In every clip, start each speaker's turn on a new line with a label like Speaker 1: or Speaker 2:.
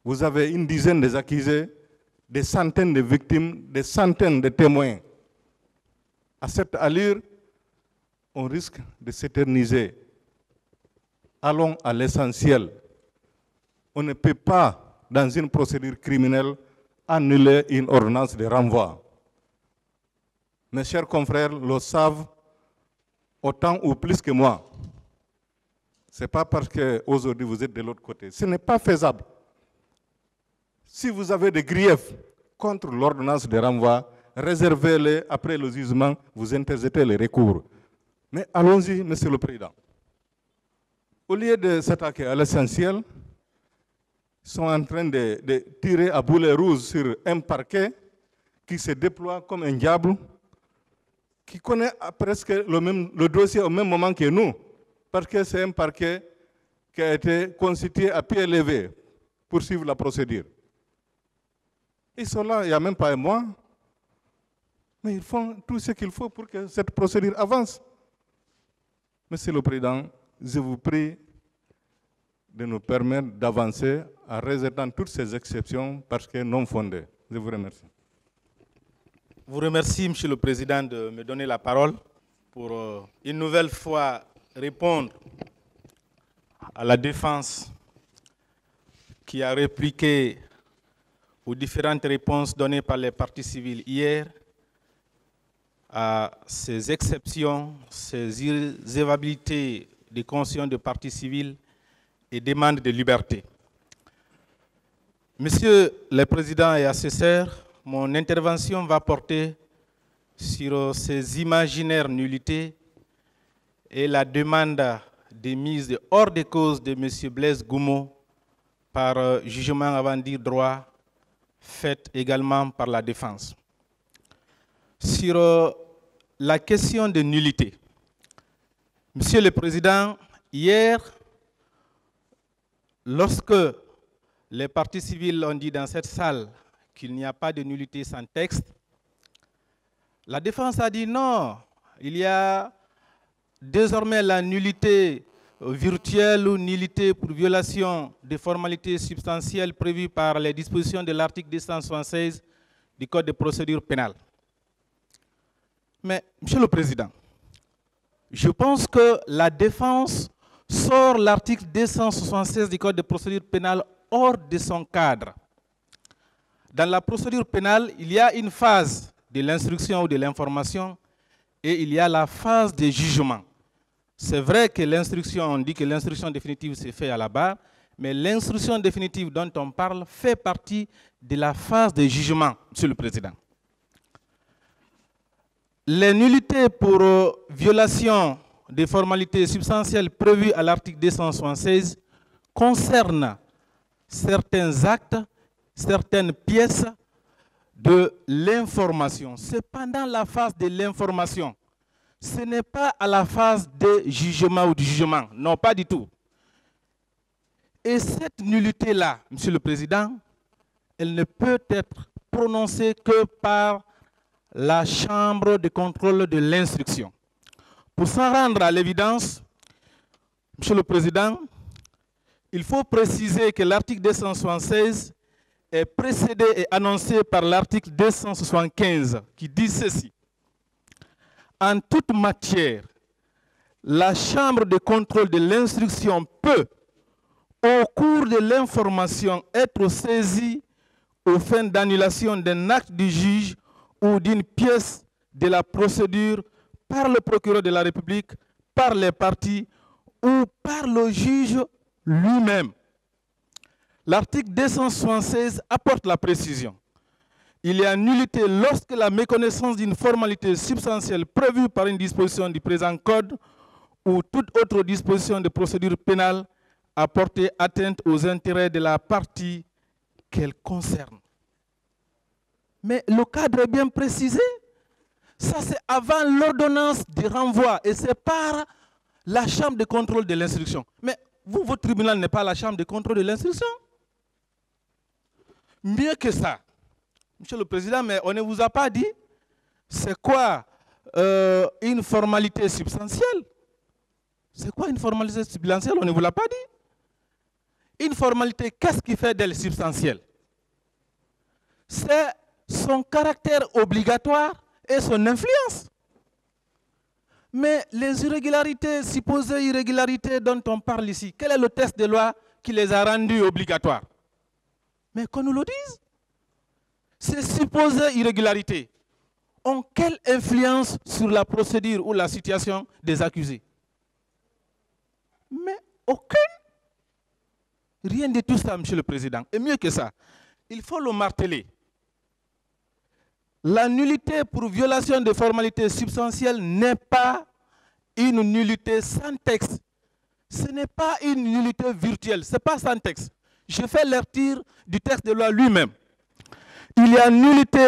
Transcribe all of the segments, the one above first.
Speaker 1: Vous avez une dizaine des accusés, des centaines de victimes, des centaines de témoins. À cette allure, on risque de s'éterniser. Allons à l'essentiel. On ne peut pas, dans une procédure criminelle, annuler une ordonnance de renvoi. Mes chers confrères le savent autant ou plus que moi. Ce n'est pas parce qu'aujourd'hui vous êtes de l'autre côté. Ce n'est pas faisable. Si vous avez des griefs contre l'ordonnance de renvoi, réservez-les après le jugement, vous interjetez les recours. Mais allons-y, Monsieur le Président. Au lieu de s'attaquer à l'essentiel, ils sont en train de tirer à boulet rouge sur un parquet qui se déploie comme un diable, qui connaît presque le dossier au même moment que nous, parce que c'est un parquet qui a été constitué à pied levé pour suivre la procédure. Ils sont là, il n'y a même pas un mois, mais ils font tout ce qu'il faut pour que cette procédure avance. Monsieur le Président, je vous prie de nous permettre d'avancer en rejetant toutes ces exceptions parce que non fondées. Je vous remercie.
Speaker 2: Je vous remercie, Monsieur le Président, de me donner la parole pour une nouvelle fois répondre à la défense qui a répliqué aux différentes réponses données par les parties civiles hier à ces exceptions, ces irrévocabilités des consciences de parties civiles et demandes de liberté. Monsieur le Président et assesseurs, mon intervention va porter sur ces imaginaires nullités et la demande de mise hors de cause de M. Blaise Goumo par jugement avant dire droit, faite également par la défense. Sur la question de nullité, Monsieur le Président, hier, lorsque les parties civiles ont dit dans cette salle qu'il n'y a pas de nullité sans texte, la défense a dit non, il y a désormais la nullité virtuelle ou nullité pour violation des formalités substantielles prévues par les dispositions de l'article 276 du Code de procédure pénale. Mais, Monsieur le Président, je pense que la défense sort l'article 276 du Code de procédure pénale hors de son cadre. Dans la procédure pénale, il y a une phase de l'instruction ou de l'information et il y a la phase de jugement. C'est vrai que l'instruction, on dit que l'instruction définitive se fait à la barre, mais l'instruction définitive dont on parle fait partie de la phase de jugement, Monsieur le Président. Les nullités pour violation des formalités substantielles prévues à l'article 276 concernent certains actes, certaines pièces de l'information. C'est pendant la phase de l'information. Ce n'est pas à la phase de jugement ou de jugement. Non, pas du tout. Et cette nullité-là, Monsieur le Président, elle ne peut être prononcée que par la Chambre de contrôle de l'instruction. Pour s'en rendre à l'évidence, Monsieur le Président, il faut préciser que l'article 276 est précédé et annoncé par l'article 275 qui dit ceci. En toute matière, la Chambre de contrôle de l'instruction peut, au cours de l'information, être saisie aux fins d'annulation d'un acte du juge ou d'une pièce de la procédure par le procureur de la République, par les parties ou par le juge lui-même. L'article 276 apporte la précision. Il y a nullité lorsque la méconnaissance d'une formalité substantielle prévue par une disposition du présent code ou toute autre disposition de procédure pénale a porté atteinte aux intérêts de la partie qu'elle concerne. Mais le cadre est bien précisé. Ça, c'est avant l'ordonnance de renvoi et c'est par la Chambre de contrôle de l'instruction. Mais vous, votre tribunal n'est pas la Chambre de contrôle de l'instruction. Mieux que ça, Monsieur le Président, mais on ne vous a pas dit c'est quoi une formalité substantielle. C'est quoi une formalité substantielle? On ne vous l'a pas dit. Une formalité, qu'est-ce qui fait d'elle substantielle? C'est son caractère obligatoire et son influence. Mais les irrégularités, supposées irrégularités dont on parle ici, quel est le texte de loi qui les a rendues obligatoires? Mais qu'on nous le dise. Ces supposées irrégularités ont quelle influence sur la procédure ou la situation des accusés? Mais aucune. Rien de tout ça, Monsieur le Président. Et mieux que ça, il faut le marteler. La nullité pour violation de formalités substantielles n'est pas une nullité sans texte. Ce n'est pas une nullité virtuelle, ce n'est pas sans texte. Je fais lecture du texte de loi lui-même. Il y a nullité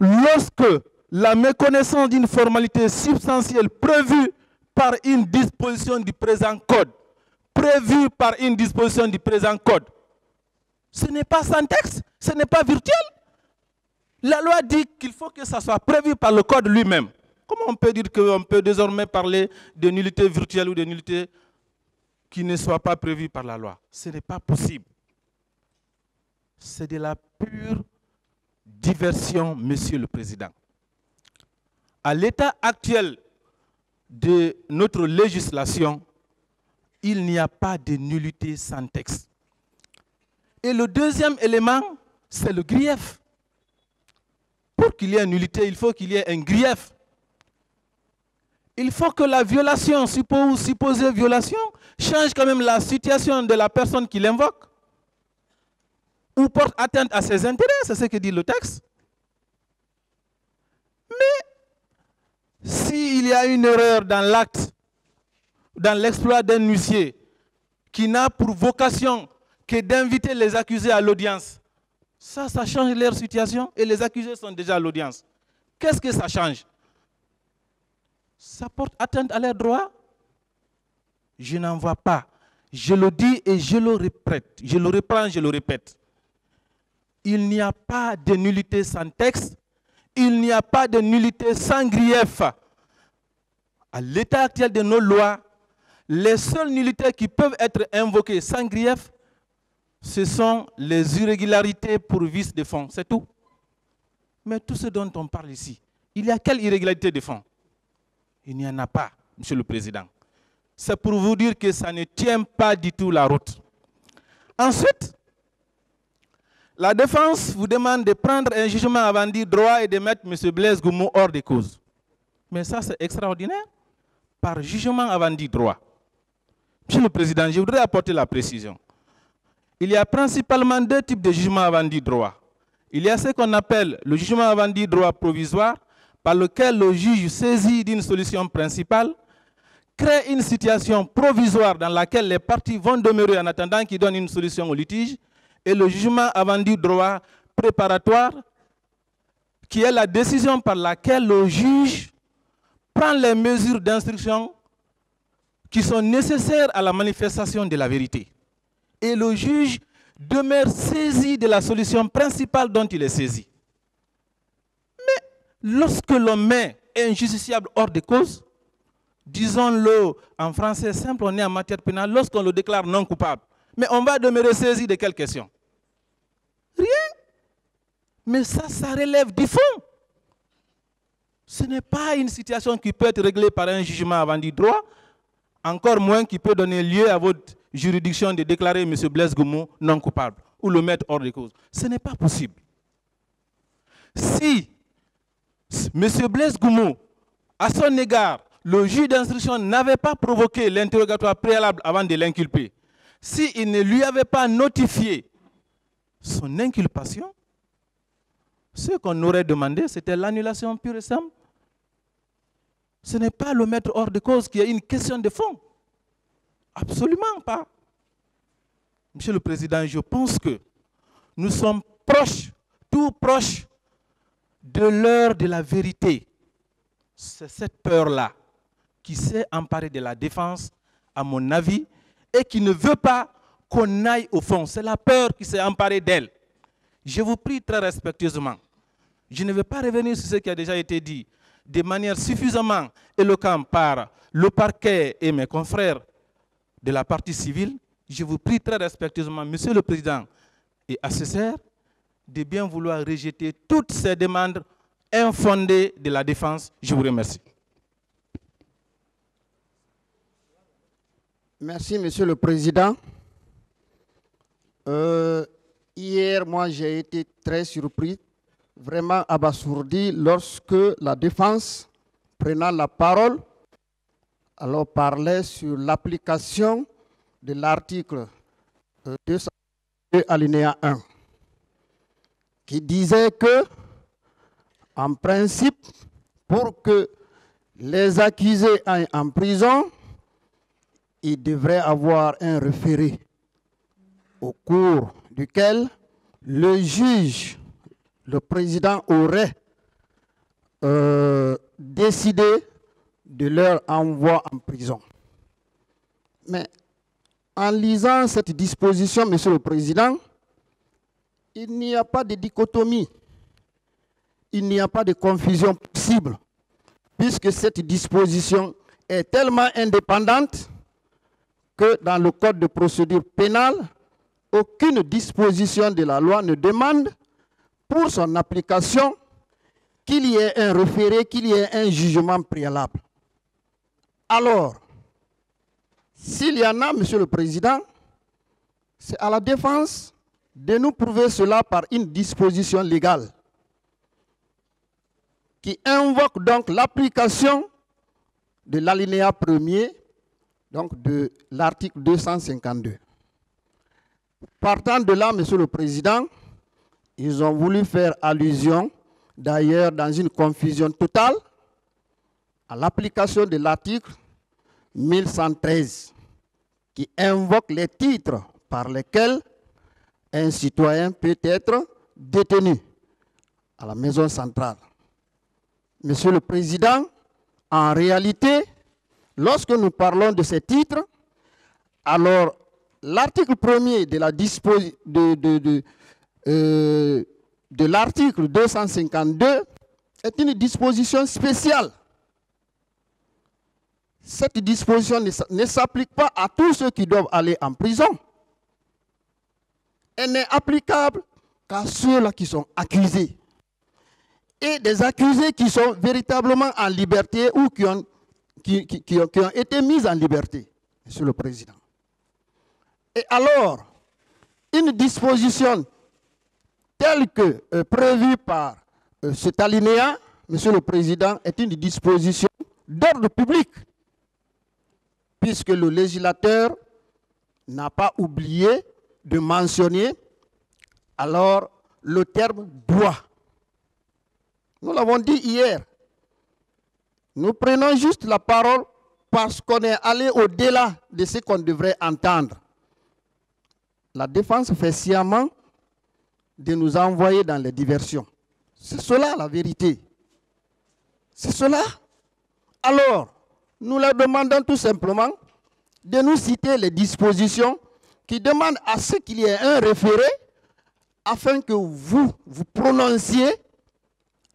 Speaker 2: lorsque la méconnaissance d'une formalité substantielle prévue par une disposition du présent code. Prévue par une disposition du présent code. Ce n'est pas sans texte, ce n'est pas virtuel. La loi dit qu'il faut que ça soit prévu par le code lui-même. Comment on peut dire qu'on peut désormais parler de nullité virtuelle ou de nullité qui ne soit pas prévue par la loi? Ce n'est pas possible. C'est de la pure diversion, Monsieur le Président. À l'état actuel de notre législation, il n'y a pas de nullité sans texte. Et le deuxième élément, c'est le grief. Pour qu'il y ait une nullité, il faut qu'il y ait un grief. Il faut que la violation, supposée violation, change quand même la situation de la personne qui l'invoque. Ou porte atteinte à ses intérêts, c'est ce que dit le texte. Mais, s'il y a une erreur dans l'acte, dans l'exploit d'un huissier, qui n'a pour vocation que d'inviter les accusés à l'audience, ça change leur situation et les accusés sont déjà à l'audience. Qu'est-ce que ça change? Ça porte atteinte à leurs droits? Je n'en vois pas. Je le dis et je le répète. Je le reprends, je le répète. Il n'y a pas de nullité sans texte. Il n'y a pas de nullité sans grief. À l'état actuel de nos lois, les seules nullités qui peuvent être invoquées sans grief, ce sont les irrégularités pour vice de fonds, c'est tout. Mais tout ce dont on parle ici, il y a quelle irrégularité de fonds? Il n'y en a pas, Monsieur le Président. C'est pour vous dire que ça ne tient pas du tout la route. Ensuite, la défense vous demande de prendre un jugement avant dire droit et de mettre M. Blaise Goumou hors de cause. Mais ça, c'est extraordinaire. Par jugement avant dire droit. Monsieur le Président, je voudrais apporter la précision. Il y a principalement deux types de jugements avant dit droit. Il y a ce qu'on appelle le jugement avant dit droit provisoire, par lequel le juge saisi d'une solution principale crée une situation provisoire dans laquelle les parties vont demeurer en attendant qu'il donne une solution au litige, et le jugement avant dit droit préparatoire, qui est la décision par laquelle le juge prend les mesures d'instruction qui sont nécessaires à la manifestation de la vérité. Et le juge demeure saisi de la solution principale dont il est saisi. Mais lorsque l'on met un justiciable hors de cause, disons-le en français simple, on est en matière pénale, lorsqu'on le déclare non coupable, mais on va demeurer saisi de quelle question? Rien. Mais ça relève du fond. Ce n'est pas une situation qui peut être réglée par un jugement avant du droit, encore moins qui peut donner lieu à votre juridiction de déclarer M. Blaise Goumou non coupable ou le mettre hors de cause. Ce n'est pas possible. Si M. Blaise Goumou, à son égard, le juge d'instruction n'avait pas provoqué l'interrogatoire préalable avant de l'inculper, s'il ne lui avait pas notifié son inculpation, ce qu'on aurait demandé, c'était l'annulation pure et simple. Ce n'est pas le mettre hors de cause qui est une question de fond. Absolument pas. Monsieur le Président, je pense que nous sommes proches, tout proches de l'heure de la vérité. C'est cette peur-là qui s'est emparée de la défense, à mon avis, et qui ne veut pas qu'on aille au fond. C'est la peur qui s'est emparée d'elle. Je vous prie très respectueusement. Je ne vais pas revenir sur ce qui a déjà été dit de manière suffisamment éloquente par le parquet et mes confrères de la partie civile. je vous prie très respectueusement, Monsieur le Président et assesseur, de bien vouloir rejeter toutes ces demandes infondées de la défense. Je vous remercie.
Speaker 3: Merci, Monsieur le Président. Hier, moi, j'ai été très surpris, vraiment abasourdi, lorsque la défense, prenant la parole, alors parlait sur l'application de l'article 202 alinéa 1, qui disait que, en principe, pour que les accusés aillent en prison, il devrait avoir un référé au cours duquel le juge, le président aurait décidé de leur envoi en prison. Mais en lisant cette disposition, Monsieur le Président, il n'y a pas de dichotomie, il n'y a pas de confusion possible, puisque cette disposition est tellement indépendante que dans le Code de procédure pénale, aucune disposition de la loi ne demande pour son application qu'il y ait un référé, qu'il y ait un jugement préalable. Alors, s'il y en a, Monsieur le Président, c'est à la défense de nous prouver cela par une disposition légale qui invoque donc l'application de l'alinéa 1er donc de l'article 252. Partant de là, Monsieur le Président, ils ont voulu faire allusion, d'ailleurs dans une confusion totale, à l'application de l'article 1113, qui invoque les titres par lesquels un citoyen peut être détenu à la maison centrale. Monsieur le Président, en réalité, lorsque nous parlons de ces titres, alors l'article 1er de l'article 252 est une disposition spéciale. Cette disposition ne s'applique pas à tous ceux qui doivent aller en prison. Elle n'est applicable qu'à ceux-là qui sont accusés. Et des accusés qui sont véritablement en liberté ou qui ont été mis en liberté, Monsieur le Président. Et alors, une disposition telle que prévue par cet alinéa, Monsieur le Président, est une disposition d'ordre public, puisque le législateur n'a pas oublié de mentionner alors le terme « doit ». Nous l'avons dit hier. Nous prenons juste la parole parce qu'on est allé au-delà de ce qu'on devrait entendre. La défense fait sciemment de nous envoyer dans les diversions. C'est cela la vérité. C'est cela. Alors, nous leur demandons tout simplement de nous citer les dispositions qui demandent à ce qu'il y ait un référé afin que vous prononciez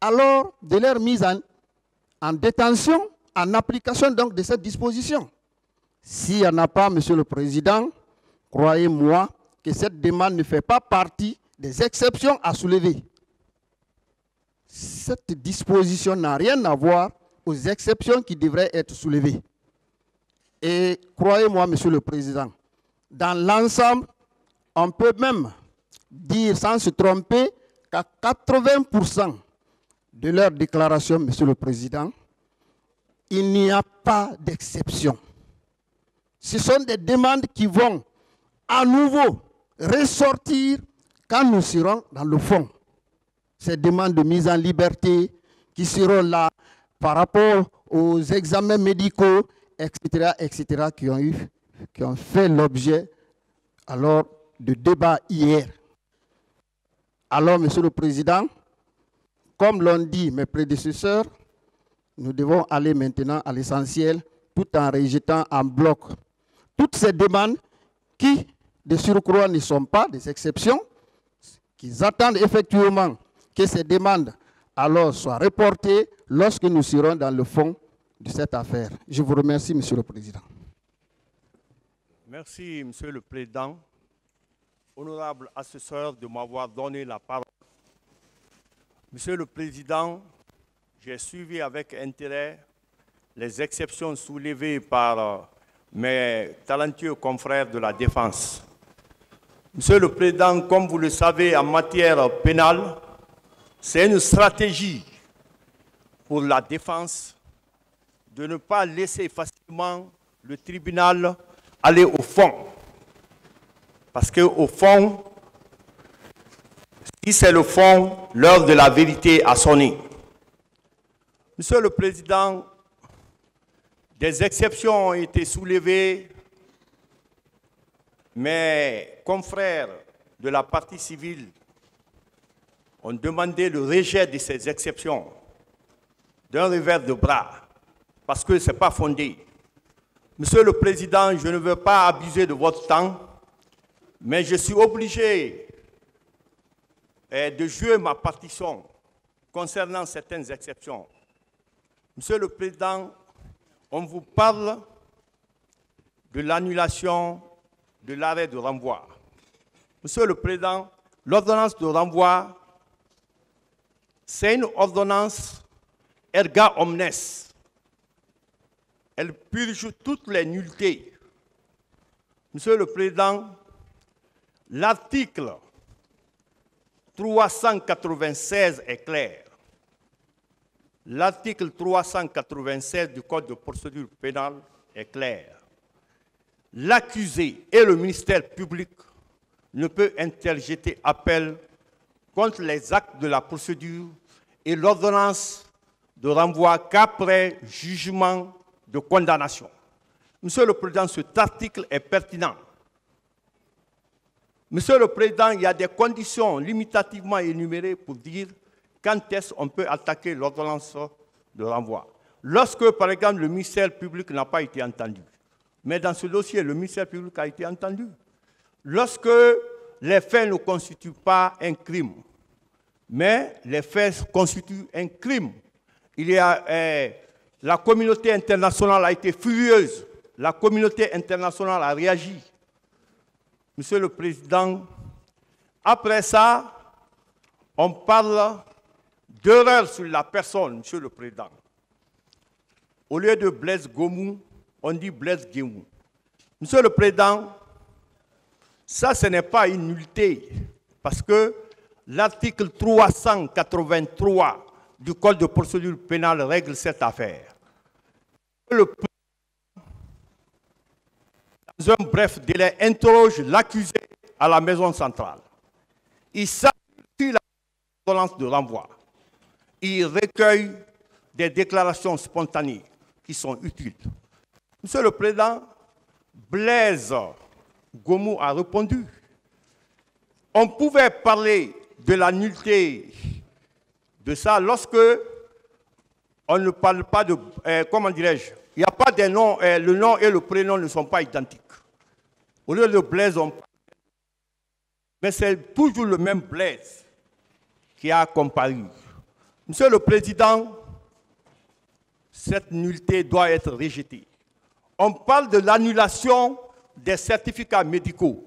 Speaker 3: alors de leur mise en détention, en application donc de cette disposition. S'il n'y en a pas, Monsieur le Président, croyez-moi que cette demande ne fait pas partie des exceptions à soulever. Cette disposition n'a rien à voir aux exceptions qui devraient être soulevées. Et croyez-moi, Monsieur le Président, dans l'ensemble, on peut même dire sans se tromper qu'à 80% de leur déclaration, Monsieur le Président, il n'y a pas d'exception. Ce sont des demandes qui vont à nouveau ressortir quand nous serons dans le fond. Ces demandes de mise en liberté qui seront là par rapport aux examens médicaux, etc., qui ont fait l'objet alors de débats hier. Alors, Monsieur le Président, comme l'ont dit mes prédécesseurs, nous devons aller maintenant à l'essentiel tout en rejetant en bloc toutes ces demandes qui, de surcroît, ne sont pas des exceptions, qu'ils attendent effectivement que ces demandes alors soient reportées lorsque nous serons dans le fond de cette affaire. Je vous remercie, Monsieur le Président.
Speaker 4: Merci, Monsieur le Président. Honorable assesseur, de m'avoir donné la parole. Monsieur le Président, j'ai suivi avec intérêt les exceptions soulevées par mes talentueux confrères de la Défense. Monsieur le Président, comme vous le savez, en matière pénale, c'est une stratégie pour la Défense de ne pas laisser facilement le tribunal aller au fond. Parce qu'au fond, si c'est le fond, l'heure de la vérité a sonné. Monsieur le Président, des exceptions ont été soulevées. Mes confrères de la partie civile ont demandé le rejet de ces exceptions d'un revers de bras, parce que ce n'est pas fondé. Monsieur le Président, je ne veux pas abuser de votre temps, mais je suis obligé de jouer ma partition concernant certaines exceptions. Monsieur le Président, on vous parle de l'annulation de l'arrêt de renvoi. Monsieur le Président, l'ordonnance de renvoi, c'est une ordonnance erga omnes. Elle purge toutes les nullités. Monsieur le Président, l'article 396 est clair. L'article 396 du Code de procédure pénale est clair. L'accusé et le ministère public ne peuvent interjeter appel contre les actes de la procédure et l'ordonnance de renvoi qu'après jugement de condamnation. Monsieur le Président, cet article est pertinent. Monsieur le Président, il y a des conditions limitativement énumérées pour dire quand est-ce qu'on peut attaquer l'ordonnance de renvoi. Lorsque, par exemple, le ministère public n'a pas été entendu. Mais dans ce dossier, le ministère public a été entendu. Lorsque les faits ne constituent pas un crime, mais les faits constituent un crime, il y a, la communauté internationale a été furieuse. La communauté internationale a réagi. Monsieur le Président, après ça, on parle d'erreur sur la personne, Monsieur le Président. Au lieu de Blaise Gomou, on dit Blaise Guémou. Monsieur le Président, ça, ce n'est pas une nullité, parce que l'article 383 du Code de procédure pénale règle cette affaire. Le président, dans un bref délai, interroge l'accusé à la maison centrale. Il s'appuie sur la ordonnance de renvoi. Il recueille des déclarations spontanées qui sont utiles. Monsieur le Président, Blaise Gomou a répondu. On pouvait parler de la nullité de ça lorsque on ne parle pas de... comment dirais-je? Il n'y a pas des noms, le nom et le prénom ne sont pas identiques. Au lieu de Blaise, on parle... Mais c'est toujours le même Blaise qui a comparu. Monsieur le Président, cette nullité doit être rejetée. On parle de l'annulation des certificats médicaux.